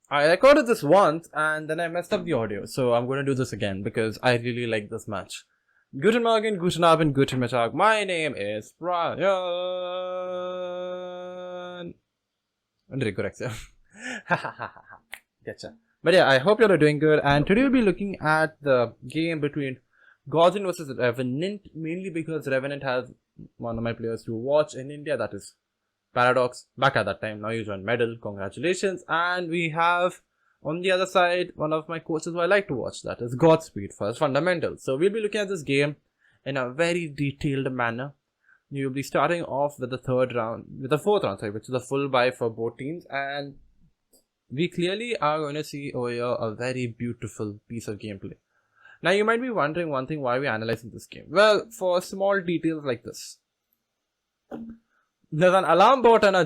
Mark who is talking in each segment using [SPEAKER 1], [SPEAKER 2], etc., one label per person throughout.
[SPEAKER 1] I recorded this once and then I messed up the audio, so I'm going to do this again because I really like this match. Guten Morgen, guten Abend, guten Mittag. My name is Brian. Very correct, sir. Getcha. But yeah, I hope you're doing good. And today we'll be looking at the game between Gaussian versus Revenant, mainly because Revenant has one of my players to watch in India, that is Paradox, back at that time. Now you joined Medal, congratulations. And we have on the other side one of my coaches who I like to watch, that is Godspeed for his fundamentals. So we'll be looking at this game in a very detailed manner. You'll be starting off with the fourth round, which is a full buy for both teams, and we clearly are going to see over here a very beautiful piece of gameplay. Now you might be wondering one thing, why are we analyzing this game? Well, for small details like this. There's an alarm bot and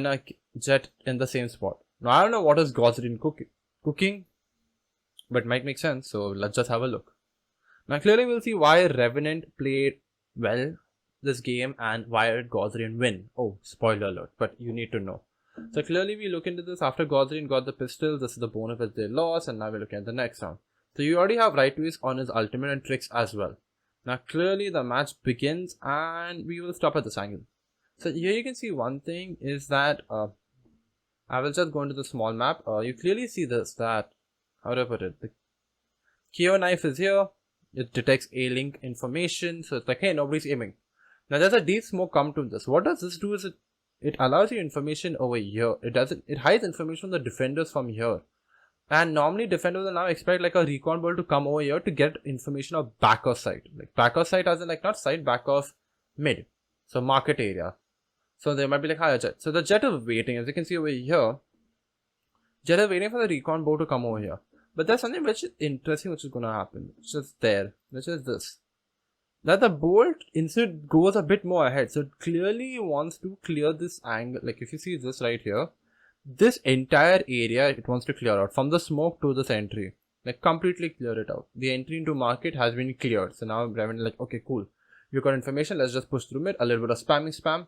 [SPEAKER 1] a jet in the same spot. Now I don't know what is Gosling cooking, but it might make sense, so let's just have a look. Now clearly we'll see why Revenant played well this game and why did Gosling win. Oh, spoiler alert, but you need to know. So clearly we look into this after Gosling got the pistol. This is the bonus that they lost, and now we're looking at the next round. So you already have right twist on his ultimate and tricks as well. Now clearly the match begins and we will stop at this angle. So here you can see one thing is that I will just go into the small map. You clearly see this, that, how do I put it? The KO knife is here. It detects A-link information. So it's like, hey, nobody's aiming. Now there's a deep smoke come to this. What does this do is it allows you information over here. It hides information from the defenders from here. And normally defenders will now expect like a recon ball to come over here to get information of back of site. Like back of site as in like not side, back of mid. So market area. So they might be like higher jet. So the jet is waiting, as you can see over here. Jet is waiting for the recon boat to come over here. But there's something which is interesting which is going to happen. Which is there. Which is this. That the bolt instead goes a bit more ahead. So it clearly wants to clear this angle. Like if you see this right here. This entire area it wants to clear out. From the smoke to this entry. Like completely clear it out. The entry into market has been cleared. So now Revenant like, okay, cool. You got information. Let's just push through mid. A little bit of spam.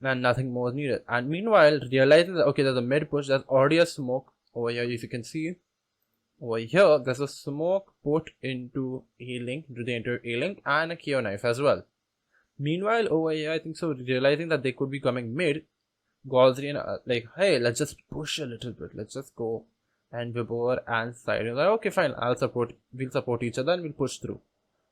[SPEAKER 1] And nothing more is needed. And meanwhile, realizing that okay, there's a mid push, there's already a smoke over here. If you can see over here, there's a smoke put into A-link, into the entire A-link, and a KO knife as well. Meanwhile, over here, I think so, realizing that they could be coming mid, Gaussian like, hey, let's just push a little bit. Let's just go and Vibor and side. Like, okay, fine, we'll support each other and we'll push through.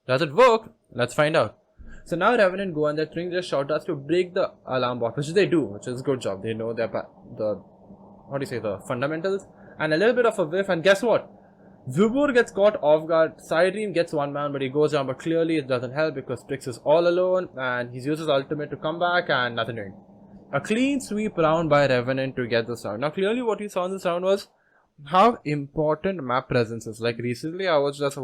[SPEAKER 1] Does it work? Let's find out. So now Revenant go and they're trying their shot us to break the alarm bot, which they do, which is a good job. They know the fundamentals, and a little bit of a whiff, and guess what? Vibur gets caught off guard. Sideream gets one man, but he goes down, but clearly it doesn't help because Trix is all alone and he's used his ultimate to come back and nothing doing. A clean sweep round by Revenant to get this round. Now clearly what we saw in this round was how important map presence is. Like recently I was just,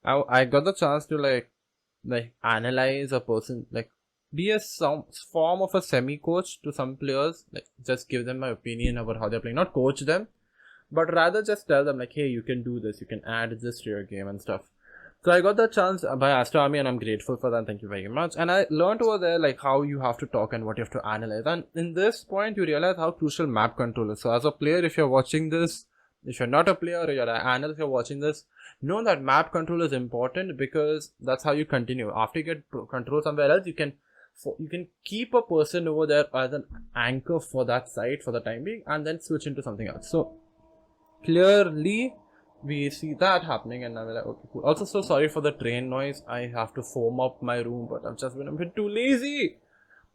[SPEAKER 1] I got the chance to like analyze a person, like be some form of a semi-coach to some players, like just give them my opinion about how they're playing, not coach them, but rather just tell them like, hey, you can do this, you can add this to your game and stuff. So I got the chance by Astro Army and I'm grateful for that, thank you very much. And I learned over there like how you have to talk and what you have to analyze, and in this point you realize how crucial map control is. So as a player, if you're watching this, if you're not a player or you're an analyst, you're watching this, know that map control is important because that's how you continue. After you get control somewhere else, you can keep a person over there as an anchor for that site for the time being and then switch into something else. So clearly we see that happening, and I'm like, okay, cool. Also, so sorry for the train noise. I have to foam up my room, but I've just been a bit too lazy.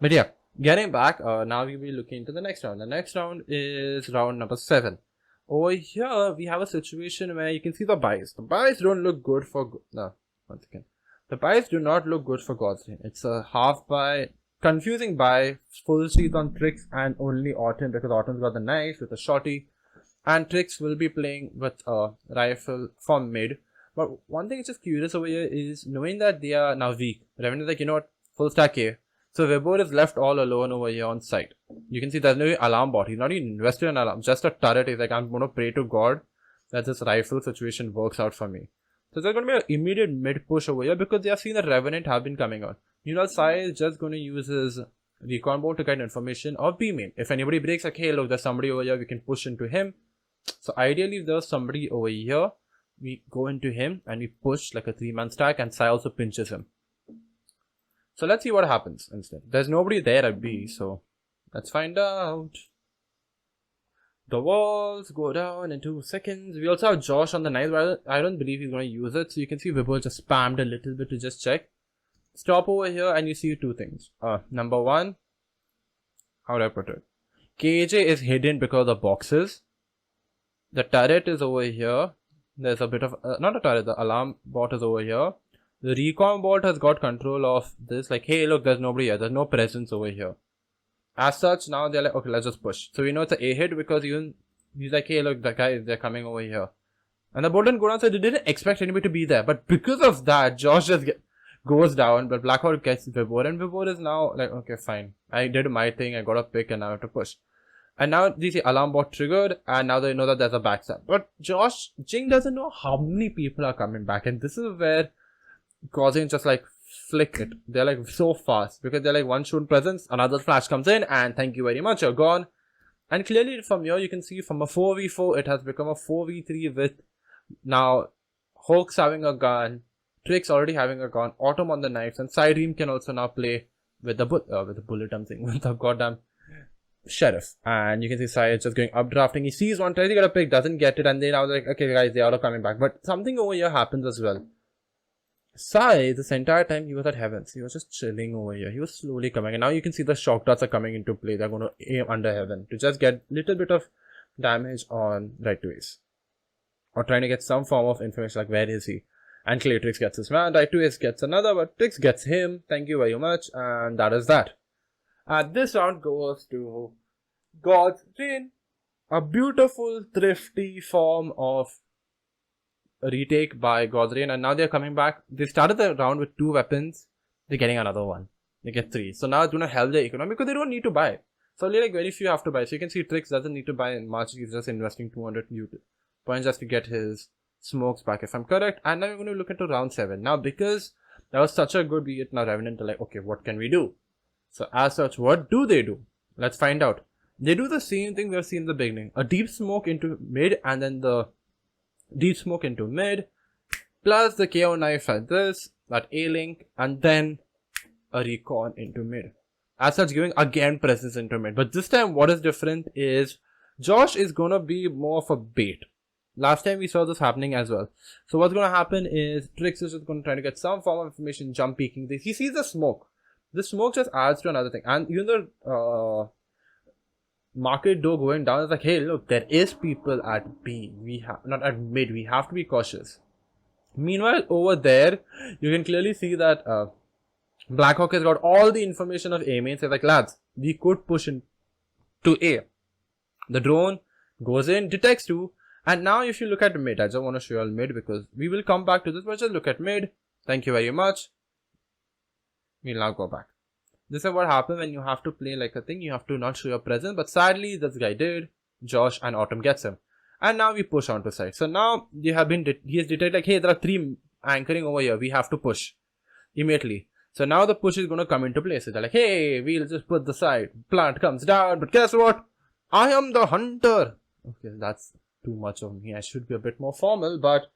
[SPEAKER 1] But yeah, getting back, now we'll be looking into the next round. The next round is round number 7. Over here, we have a situation where you can see the buys. The buys don't look good for... No, once again. The buys do not look good for Gosling. It's a half buy, confusing buy, full sheath on Trix and only Autumn because Autumn's got the knife with a shotty. And Trix will be playing with a rifle from mid. But one thing which is curious over here is knowing that they are now weak. Revenant is like, you know what, full stack A. So Vibor is left all alone over here on site. You can see there's no alarm bot. He's not even invested in alarm. Just a turret. He's like, I'm going to pray to God that this rifle situation works out for me. So there's going to be an immediate mid push over here because they have seen the Revenant have been coming out. You know, Sai is just going to use his recon board to get information of B main. If anybody breaks, like, hey, look, there's somebody over here, we can push into him. So ideally, if there's somebody over here, we go into him and we push like a 3-man stack, and Sai also pinches him. So let's see what happens instead. There's nobody there at B, so let's find out. The walls go down in 2 seconds. We also have Josh on the knife, but I don't believe he's going to use it. So you can see Vibhor just spammed a little bit to just check. Stop over here and you see 2 things. Number 1, how do I put it? KJ is hidden because of boxes. The turret is over here. There's a bit of, not a turret, the alarm bot is over here. The recon bot has got control of this. Like, hey, look, there's nobody here. There's no presence over here. As such, now they're like, okay, let's just push. So we know it's an A hit because even he's like, hey, look, the guys, they're coming over here. And the bot didn't go down, so they didn't expect anybody to be there. But because of that, Josh just goes down, but Blackout gets Vibhor, and Vibhor is now like, okay, fine. I did my thing, I got a pick, and now I have to push. And now they see alarm bot triggered, and now they know that there's a backstab. But Josh, Jing doesn't know how many people are coming back, and this is where Gaussian just like flick it. They're like so fast because they're like one shoot presence, another flash comes in, and thank you very much, you're gone. And clearly from here you can see from a 4v4 it has become a 4v3 with now Hawks having a gun, Trix already having a gun, Autumn on the knives, and Sireem can also now play with the bullet, I'm saying, with the goddamn sheriff. And you can see Sai is just going up drafting. He sees one, tries to get a pick, doesn't get it, and then now like, okay guys, they are all coming back. But something over here happens as well. Sai, this entire time he was at Heavens. He was just chilling over here. He was slowly coming, and now you can see the shock darts are coming into play. They're going to aim under Heaven to just get little bit of damage on Right to Ace, or trying to get some form of information like where is he. And Claytrix gets his man, Right to Ace gets another, but Trix gets him. Thank you very much, and that is that. And this round goes to God's Reign, a beautiful, thrifty form of retake by God's Reign, and now they're coming back. They started the round with 2 weapons, they're getting another one. They get 3. So now it's going to help their economy because they don't need to buy. So only like very few have to buy. So you can see Trix doesn't need to buy much, he's just investing 200 points just to get his smokes back, if I'm correct. And now we're going to look into round 7. Now because that was such a good beat, now Revenant are like, okay, what can we do? So as such, what do they do? Let's find out. They do the same thing we have seen in the beginning. A deep smoke into mid, and then the deep smoke into mid, plus the KO knife at this, that A-link, and then a recon into mid. As such, giving again presence into mid. But this time what is different is Josh is gonna be more of a bait. Last time we saw this happening as well. So what's gonna happen is Trix is just gonna try to get some form of information, jump peeking this. He sees the smoke. The smoke just adds to another thing. And even the market door going down is like, hey, look, there is people at B. We have not at mid. We have to be cautious. Meanwhile, over there, you can clearly see that Blackhawk has got all the information of A main. So like, lads, we could push in to A. The drone goes in, detects 2, and now if you look at mid, I just want to show you all mid because we will come back to this, but just look at mid. Thank you very much. We'll now go back. This is what happens when you have to play like a thing. You have to not show your presence, but sadly this guy did. Josh and Autumn gets him, and now we push on to side. So now he has detected like, hey, there are 3 anchoring over here. We have to push immediately. So now the push is going to come into place. So they're like, hey, we'll just put the side. Plant comes down, but guess what? I am the hunter. Okay, that's too much of me. I should be a bit more formal, but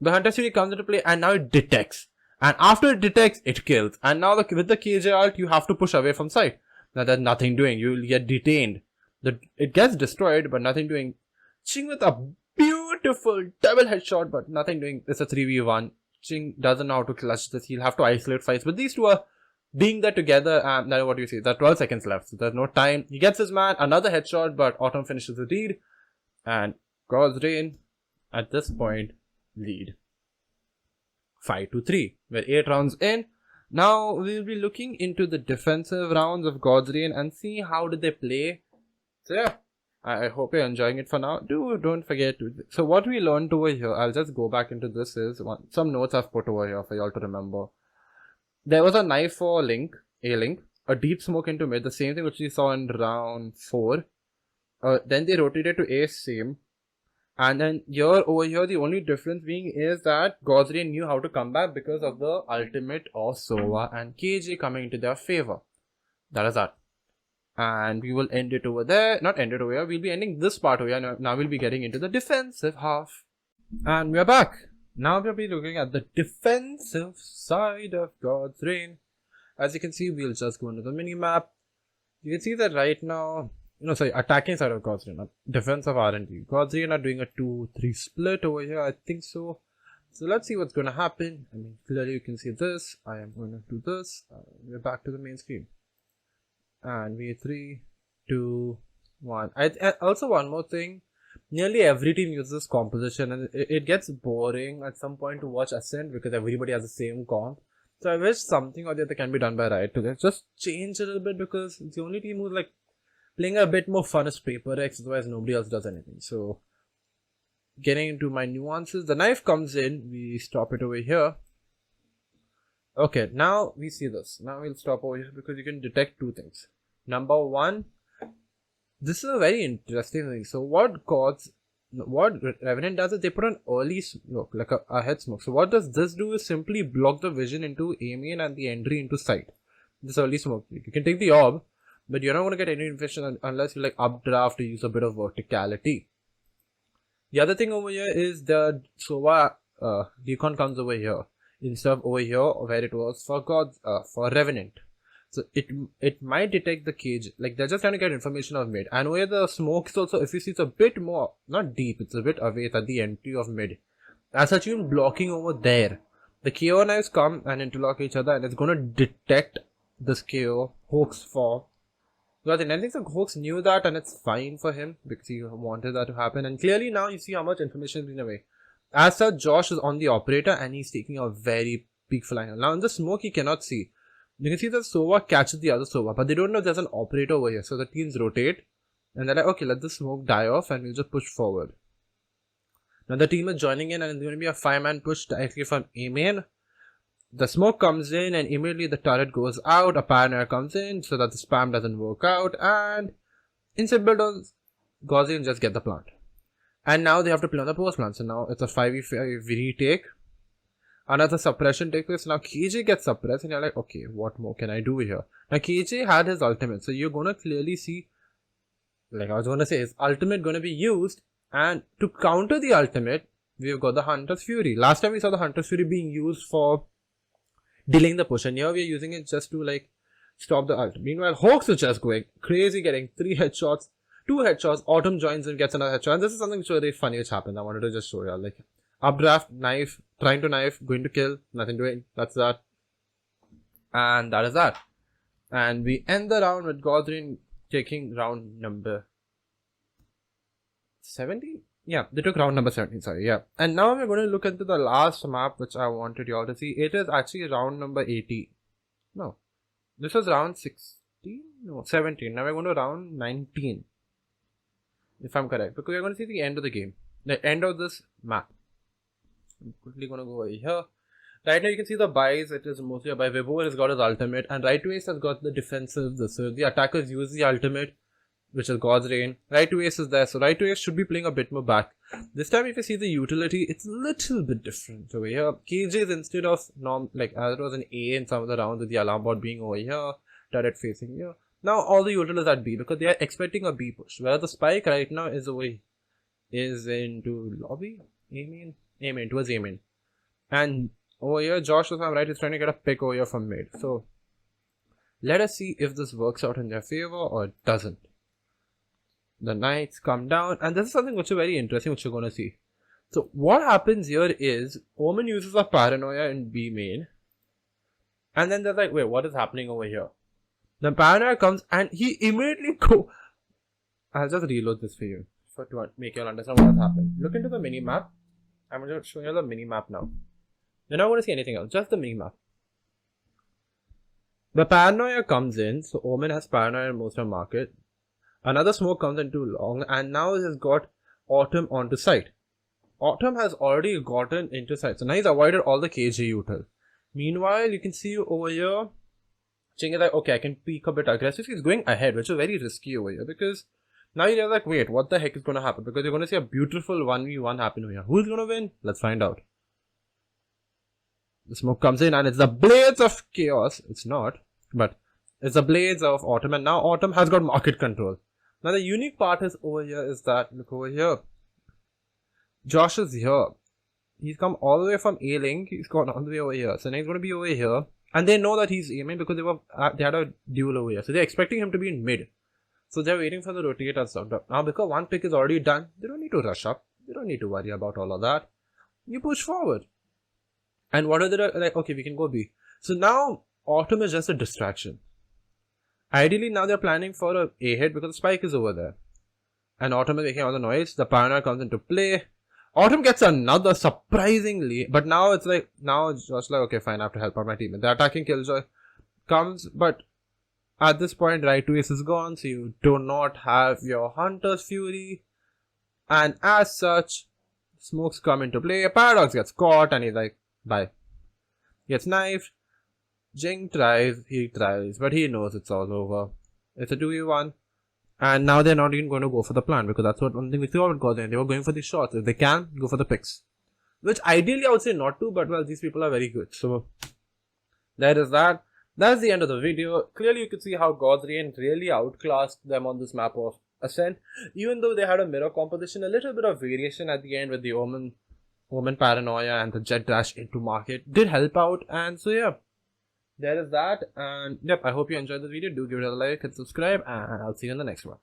[SPEAKER 1] the hunter city comes into play, and now it detects. And after it detects, it kills. And now with the KJ ult, you have to push away from site. Now there's nothing doing. You will get detained. It gets destroyed, but nothing doing. Ching with a beautiful double headshot, but nothing doing. It's a 3v1. Ching doesn't know how to clutch this. He'll have to isolate fights. But these two are being there together. And now what do you see? There are 12 seconds left. So there's no time. He gets his man. Another headshot, but Autumn finishes the deed. And God's Reign, at this point, lead 5-3. We're 8 rounds in. Now we'll be looking into the defensive rounds of God's Reign and see how did they play. So yeah, I hope you're enjoying it for now. Don't forget to. So what we learned over here, I'll just go back into this is some notes I've put over here for y'all to remember. There was a knife for A-link, a deep smoke into mid, the same thing which we saw in round 4. Then they rotated to A, same. And then over here, the only difference being is that God's Reign knew how to come back because of the ultimate of Sova and KJ coming into their favor. That is that. And we will end it over there. Not end it over here. We'll be ending this part over here. Now we'll be getting into the defensive half. And we are back. Now we'll be looking at the defensive side of God's Reign. As you can see, we'll just go into the mini map. You can see that right now, attacking side of God's Reign, defense of R&D. God's Reign are doing a 2-3 split over here, I think so. So let's see what's going to happen. I mean, clearly you can see this. I am going to do this. We're back to the main screen. And we 3, 2, 1. Also, one more thing. Nearly every team uses composition, and it gets boring at some point to watch Ascent because everybody has the same comp. So I wish something or the other can be done by Riot to just change a little bit, because it's the only team who's like playing a bit more fun as Paper X, otherwise nobody else does anything. So getting into my nuances, the knife comes in, we stop it over here. Okay, now we see this. Now we'll stop over here because you can detect two things. Number one, this is a very interesting thing. So what Revenant does is they put an early smoke, like a head smoke. So what does this do is simply block the vision into A main and the entry into site. This early smoke. You can take the orb, but you're not going to get any information unless you like updraft to use a bit of verticality. The other thing over here is the Sova Recon comes over here instead of over here where it was for Revenant. So it might detect the cage, like they're just trying to get information of mid. And where the smoke is also, if you see, it's a bit more, not deep, it's a bit away at the entry of mid. As such, even blocking over there. The KO knives come and interlock each other, and it's going to detect this KO Hoax for. Because I think the Hoax knew that, and it's fine for him because he wanted that to happen. And clearly now you see how much information is being away. As such, Josh is on the operator and he's taking a very big flying. Now in the smoke he cannot see. You can see that Sova catches the other Sova, but they don't know there's an operator over here. So the teams rotate and they're like, okay, let the smoke die off and we'll just push forward. Now the team is joining in and it's going to be a 5-man push directly from A main. The smoke comes in and immediately the turret goes out. A paranoia comes in so that the spam doesn't work out, and in simple terms, Gaussian just get the plant. And now they have to play on the post plant. So now it's a 5v5 retake. Another suppression takes place. Now KJ gets suppressed and you're like, okay, what more can I do here? Now KJ had his ultimate. So you're going to clearly see, like I was going to say, his ultimate going to be used. And to counter the ultimate, we've got the Hunter's Fury. Last time we saw the Hunter's Fury being used for delaying the push. And here we're using it just to like stop the ult. Meanwhile, Hawks is just going crazy, getting 3 headshots, 2 headshots. Autumn joins and gets another headshot. And this is something which was very funny which happened. I wanted to just show you. Like, updraft, knife, trying to knife, going to kill, nothing doing. That's that. And that is that. And we end the round with Godrin taking round number 70? Yeah, they took round number 17, sorry, yeah. And now we're going to look into the last map which I wanted you all to see. It is actually round number 80. No. This was round 16? No, 17. Now we're going to round 19. If I'm correct. Because we're going to see the end of the game. The end of this map. I'm quickly going to go over here. Right now you can see the buys. It is mostly a buy. Vibor has got his ultimate. And Right to Ace has got the defensive. So the attackers use the ultimate, which is God's Reign. Right to Ace is there. So Right to Ace should be playing a bit more back. This time if you see the utility, it's a little bit different over here. KJ is instead of as it was an A in some of the rounds with the alarm bot being over here, turret facing here. Now all the utilities at B because they are expecting a B push. Whereas the spike right now is away. Is into lobby? A main, towards A main. And over here, Josh, if I'm right, is trying to get a pick over here from mid. So let us see if this works out in their favor or it doesn't. The knights come down, and this is something which is very interesting, which you're going to see. So what happens here is Omen uses a paranoia in B main, and then they're like, wait, what is happening over here? The paranoia comes and he immediately I'll just reload this for you to make you all understand what has happened. Look into the mini map. I'm going to show you the mini map now. You're not going to see anything else, just the mini map. The paranoia comes in, so Omen has paranoia in most of the market. Another smoke comes in too long, and now he has got Autumn onto site. Autumn has already gotten into site, so now he's avoided all the KJ util. Meanwhile, you can see over here, Ching is like, okay, I can peek a bit aggressive. He's going ahead, which is very risky over here because now you're like, wait, what the heck is going to happen? Because you're going to see a beautiful 1v1 happen over here. Who's going to win? Let's find out. The smoke comes in and it's the Blades of Chaos. It's not, but It's the blades of Autumn, and now Autumn has got market control. Now the unique part is over here is that, look over here. Josh is here. He's come all the way from A-Link. He's gone all the way over here. So now he's going to be over here. And they know that he's aiming because they had a duel over here. So they're expecting him to be in mid. So they're waiting for the rotate and stuff. Now because one pick is already done, they don't need to rush up. They don't need to worry about all of that. You push forward. And what are they like? Okay, we can go B. So now Autumn is just a distraction. Ideally now they're planning for a A hit because the spike is over there. And Autumn is making all the noise. The paranoia comes into play. Autumn gets another surprisingly, but now it's just like, okay, fine, I have to help out my team. The attacking Killjoy comes, but at this point, right 2 ace is gone, so you do not have your Hunter's Fury, and as such, smokes come into play. Paradox gets caught, and he's like, bye. Gets knifed. Jing tries, but he knows it's all over. It's a 2v1. And now they're not even going to go for the plan because that's what one thing we saw with Gaussian. They were going for the shots. If they can, go for the picks. Which ideally I would say not to, but well, these people are very good. So, there is that. That's the end of the video. Clearly you can see how Gaussian really outclassed them on this map of Ascent. Even though they had a mirror composition, a little bit of variation at the end with the Omen Paranoia and the Jet Dash into market did help out. And so yeah. There is that, and yep, I hope you enjoyed the video. Do give it a like and subscribe, and I'll see you in the next one.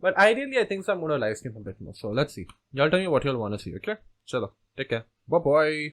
[SPEAKER 1] But ideally, I think so I'm going to live stream a bit more, so let's see. Y'all tell me what y'all want to see, okay? Chalo, take care. Bye-bye.